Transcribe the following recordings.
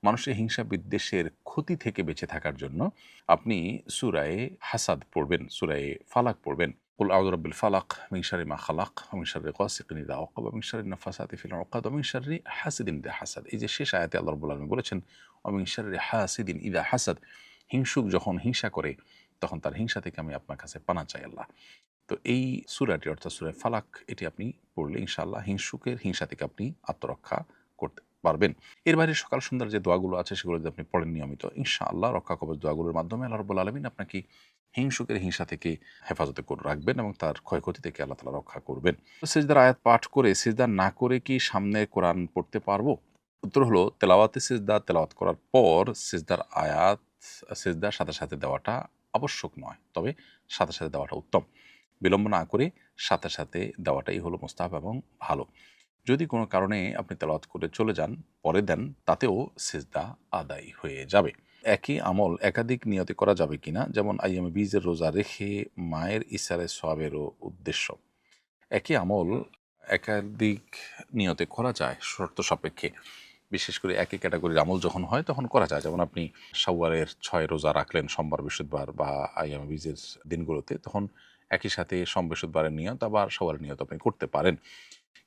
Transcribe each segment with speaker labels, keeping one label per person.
Speaker 1: মানুষের হিংসা বিদ্বেষের ক্ষতি থেকে বেঁচে থাকার জন্য আপনি সূরায়ে হাসাদ পড়বেন, সূরায়ে ফালাক পড়বেন। কুল আউযু বিরাব্বিল ফালাক মিন শাররি মা খালাক ওয়া মিন শাররি গাসিকিন ইযা ওয়াকাব ওয়া মিন শাররি নাফাসাতি ফিল উকাদ ওয়া মিন শাররি হাসিদিন ইযা হাসাদ। এই যে শেষ আয়াতে আল্লাহ রাব্বুল আলামিন বলেছেন ওয়া মিন শাররি হাসিদিন ইযা হাসাদ, হিংসুক যখন হিংসা করে তখন তার হিংসা থেকে আমি আপনার কাছে পানা চাই আল্লাহ। তো এই সূরাটি অর্থাৎ সূরা ফালাক এটি আপনি পড়লে ইনশাআল্লাহ হিংসুকের হিংসা থেকে আপনি আত্মরক্ষা করতে পারবেন। এর বাইরে সকাল সন্ধ্যার যে দোয়াগুলো আছে সেগুলো যদি আপনি পড়েন নিয়মিত, ইনশাআল্লাহ রক্ষা কবচ দোয়াগুলোর মাধ্যমে আল্লাহ রাব্বুল আলামিন আপনাকে হিংসুকের হিংসা থেকে হেফাজতে করে রাখবেন এবং তার ক্ষয়ক্ষতি থেকে আল্লাহ তাআলা রক্ষা করবেন। তো সিজদার আয়াত পাঠ করে সিজদা না করে কি সামনে কোরআন পড়তে পারবো? উত্তর হলো তেলাওয়াতে সিজদা তেলাওয়াত করার পর সিজদার আয়াত সিজদার সাথে সাথে দেওয়াটা আবশ্যক নয়, তবে সাথে সাথে দেওয়াটা উত্তম। বিলম্ব না করে সাথে সাথে দেওয়াটাই হলো মুস্তাহাব এবং ভালো। যদি কোনো কারণে আপনি তেলাওয়াত করে চলে যান, পরে দেন, তাতেও সিজদা আদায় হয়ে যাবে। একই আমল একাধিক নিয়তে করা যাবে কিনা, যেমন আইয়ামে বীজের রোজা রেখে মায়ের ইসারে সওয়াবেরও উদ্দেশ্য। একই আমল একাধিক নিয়তে করা যায় শর্ত সাপেক্ষে। বিশেষ করে একই ক্যাটাগরির আমল যখন হয় তখন করা যায়। যেমন আপনি শাওয়ালের ৬ রোজা রাখলেন সোমবার, বৃহস্পতিবার বা আইয়ামে বীজের দিনগুলোতে, তখন একই সাথে সোম, বৃহস্পতিবারের নিয়ত আবার শাওয়ালের নিয়ত আপনি করতে পারেন।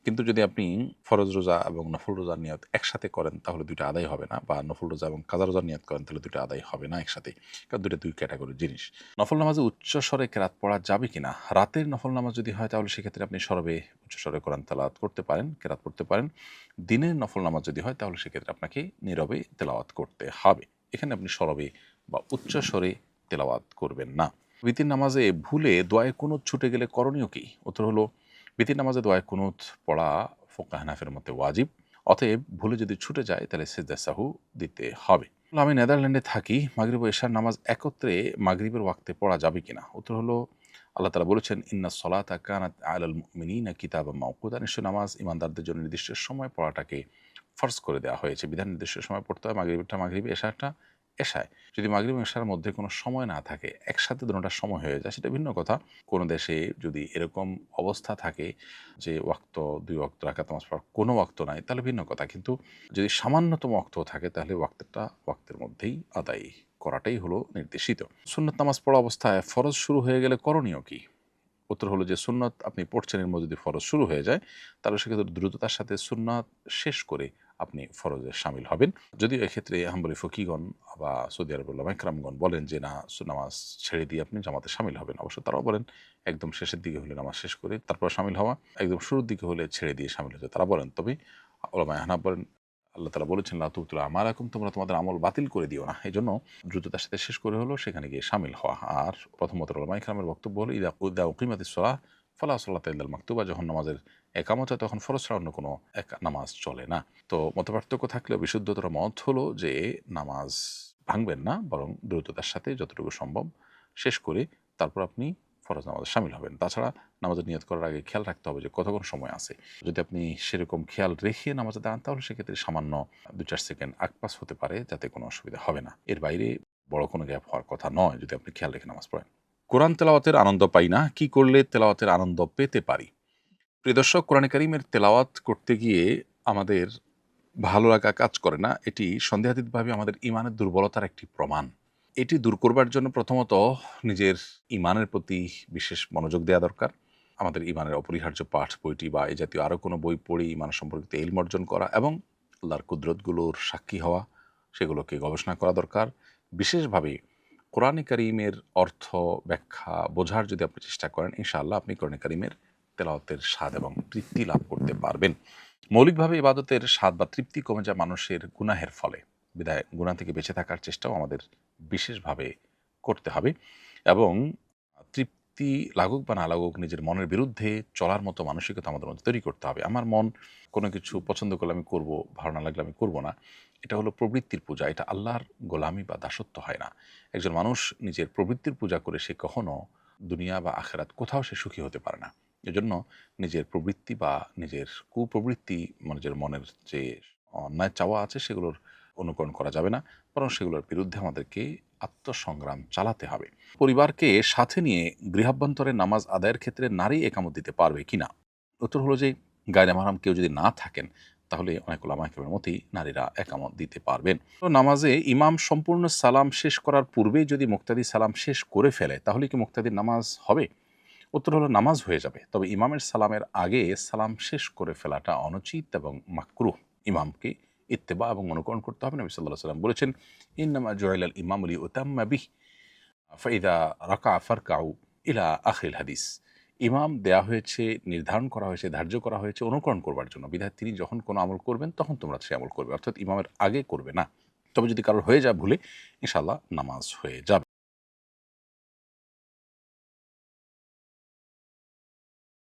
Speaker 1: কিন্তু যদি আপনি ফরজ রোজা এবং নফল রোজার নিয়ত একসাথে করেন তাহলে দুইটা আদায় হবে না, বা নফল রোজা এবং কাজা রোজার নিয়ত করেন তাহলে দুইটা আদায় হবে না একসাথে, কারণ দুইটা দুই ক্যাটাগরির জিনিস। নফল নামাজে উচ্চ স্বরে কেরাত পড়া যাবে কিনা? রাতের নফল নামাজ যদি হয় তাহলে সেক্ষেত্রে আপনি সরবে উচ্চ স্বরে কোরআন তেলাওয়াত করতে পারেন, কেরাত পড়তে পারেন। দিনের নফল নামাজ যদি হয় তাহলে সেক্ষেত্রে আপনাকে নীরবে তেলাওয়াত করতে হবে। এখানে আপনি সরবে বা উচ্চ স্বরে তেলাওয়াত করবেন না। বিতির নামাজে ভুলে দোয়ায়ে কুনুত ছুটে গেলে করণীয় কি? উত্তর হলো বিতির নামাজে দোয়ায়ে কুনুত পড়া ফুকাহা হানাফির মতে ওয়াজিব। অতএব ভুলে যদি ছুটে যায় তাহলে সিজদা সাহু দিতে হবে। আমি নেদারল্যান্ডে থাকি, মাগরিব ও এশার নামাজ একত্রে মাগরিবের ওয়াক্তে পড়া যাবে কিনা? উত্তর হলো আল্লাহ তাআলা বলেছেন ইন্নাস সলাতা কানাত আলাল মুমিনিনা কিতাবাম মাওকুতা, নিশ্চয় নামাজ ইমানদারদের জন্য নির্দিষ্ট সময় পড়াটাকে ফরজ করে দেওয়া হয়েছে, বিধান নির্দিষ্ট সময় পড়তে হয়। মাগরিবটা মাগরিবে, এশারটা এশায়। যদি মাগরিব এবং এশার মধ্যে কোনো সময় না থাকে, একসাথে দুটোটার সময় হয়ে যায়, সেটা ভিন্ন কথা। কোনো দেশে যদি এরকম অবস্থা থাকে যে ওয়াক্ত ২ ওয়াক্ত রাকাত নামাজ পড়ার কোনো ওয়াক্ত নাই, তাহলে ভিন্ন কথা। কিন্তু যদি সামান্যতম ওয়াক্ত থাকে তাহলে ওয়াক্তের মধ্যেই আদায় করাটাই হলো নির্দেশিত। সুন্নত নামাজ পড়া অবস্থায় ফরজ শুরু হয়ে গেলে করণীয় কি? উত্তর হলো যে সুন্নত আপনি পড়ছেন, এর মধ্যে যদি ফরজ শুরু হয়ে যায় তাহলে সেক্ষেত্রে দ্রুততার সাথে সুন্নাত শেষ করে আপনি ফরজে শামিল হবেন। যদিও এক্ষেত্রে হাম্বলি ফকিগণ বা সৌদি আরবের উলামা ইকরামগণ বলেন যে না, নামাজ ছেড়ে দিয়ে আপনি জামাতে শামিল হবেন। অবশ্য তারাও বলেন একদম শেষের দিকে হলে নামাজ শেষ করে তারপর শামিল হওয়া, একদম শুরুর দিকে হলে ছেড়ে দিয়ে শামিল হতে তারা বলেন। তবে উলামা হানাফ বলেন আল্লাহ তাআলা বলেছেন লা তুবতিলু আমালাকুম, তোমরা তোমাদের আমল বাতিল করে দিও না। এজন্য দ্রুততার সাথে শেষ করে হলো সেখানে গিয়ে শামিল হওয়া। আর প্রথমত উলামা ইকরামের বক্তব্য হলো ইদা উকিমাতিস সালাহ ফালা সালাতা ইল্লাল মাকতুবা, যখন নামাজের একামত হয় তখন ফরজ ছাড়া অন্য কোনো নামাজ চলে না। তো মতপার্থক্য থাকলেও বিশুদ্ধতর মত হলো যে নামাজ ভাঙবেন না, বরং দ্রুততার সাথে যতটুকু সম্ভব শেষ করে তারপর আপনি ফরজ নামাজে শামিল হবেন। তাছাড়া নামাজের নিয়ত করার আগে খেয়াল রাখতে হবে যে কতক্ষণ সময় আছে। যদি আপনি সেরকম খেয়াল রেখে নামাজে দাঁড়ান তাহলে সেক্ষেত্রে সামান্য ২-৪ সেকেন্ড আগপাস হতে পারে, যাতে কোনো অসুবিধা হবে না। এর বাইরে বড় কোনো গ্যাপ হওয়ার কথা নয় যদি আপনি খেয়াল রেখে নামাজ পড়েন। কোরআন তেলাওয়াতের আনন্দ পাই না, কি করলে তেলাওয়াতের আনন্দ পেতে পারি? প্রিয় দর্শক, কোরআনে কারিমের তেলাওয়াত করতে গিয়ে আমাদের ভালো লাগা কাজ করে না। এটি সন্দেহাতীতভাবে আমাদের ঈমানের দুর্বলতার একটি প্রমাণ। এটি দূর করবার জন্য প্রথমত নিজের ঈমানের প্রতি বিশেষ মনোযোগ দেওয়া দরকার। আমাদের ঈমানের অপরিহার্য পাঠ বইটি বা এই জাতীয় আরও কোনো বই পড়ে ঈমান সম্পর্কিত ইলম অর্জন করা এবং আল্লাহর কুদরতগুলোর সাক্ষী হওয়া, সেগুলোকে গবেষণা করা দরকার। বিশেষভাবে কোরআনে কারিমের অর্থ ব্যাখ্যা বোঝার যদি আপনি চেষ্টা করেন, ইনশাআল্লাহ আপনি কোরআনে কারিমের তেলাওয়াতের স্বাদ এবং তৃপ্তি লাভ করতে পারবেন। মৌলিকভাবে ইবাদতের স্বাদ বা তৃপ্তি কমে যায় মানুষের গুনাহের ফলে। বিধায় গুনাহ থেকে বেঁচে থাকার চেষ্টাও আমাদের বিশেষভাবে করতে হবে এবং তৃপ্তি লাগুক বা না লাগুক নিজের মনের বিরুদ্ধে চলার মতো মানসিকতা আমাদের মধ্যে তৈরি করতে হবে। আমার মন কোনো কিছু পছন্দ করলে আমি করব, ভালো না লাগলে আমি করব না। এটা হলো প্রবৃত্তির পূজা, এটা আল্লাহর গোলামি বা দাসত্ব হয় না। একজন মানুষ নিজের প্রবৃত্তির পূজা করে সে কখনো দুনিয়া বা আখেরাত কোথাও সে সুখী হতে পারে না। এজন্য নিজের প্রবৃত্তি বা নিজের কুপ্রবৃত্তি, নিজের মনের যে অন্যায় চাওয়া আছে সেগুলোর অনুকরণ করা যাবে না, বরং সেগুলোর বিরুদ্ধে আমাদেরকে আত্মসংগ্রাম চালাতে হবে। পরিবারকে সাথে নিয়ে গৃহাভ্যন্তরে নামাজ আদায়ের ক্ষেত্রে নারী একামত দিতে পারবে কিনা? উত্তর হলো যে গায়রে মাহরাম কেউ যদি না থাকেন তাহলে অনেক ওলামায়ে কেরামের মতেই নারীরা একামত দিতে পারবেন। তো নামাজে ইমাম সম্পূর্ণ সালাম শেষ করার পূর্বেই যদি মুক্তাদি সালাম শেষ করে ফেলে তাহলে কি মুক্তাদির নামাজ হবে? উত্তর হলো নামাজ হয়ে যাবে, তবে ইমামের সালামের আগে সালাম শেষ করে ফেলাটা অনুচিত এবং মাকরুহ। ইমামকে ইত্তেবা এবং অনুকরণ করতে হবে। নবী সাল্লাল্লাহু আলাইহি ওয়াসাল্লাম বলেছেন, ইন্নামা জুইলাল ইমামু লিউতাম্মা বিহি ফাইদা রাকা ফারকাউ ইলা আখিল হাদিস। ইমাম দেয়া হয়েছে, নির্ধারণ করা হয়েছে, ধার্য করা হয়েছে অনুকরণ করবার জন্য, বিধায় তিনি যখন কোনো আমল করবেন তখন তোমরা সে আমল করবে, অর্থাৎ ইমামের আগে করবে না। তবে যদি কারোর হয়ে যায় ভুলে, ইনশাআল্লাহ নামাজ হয়ে যাবে।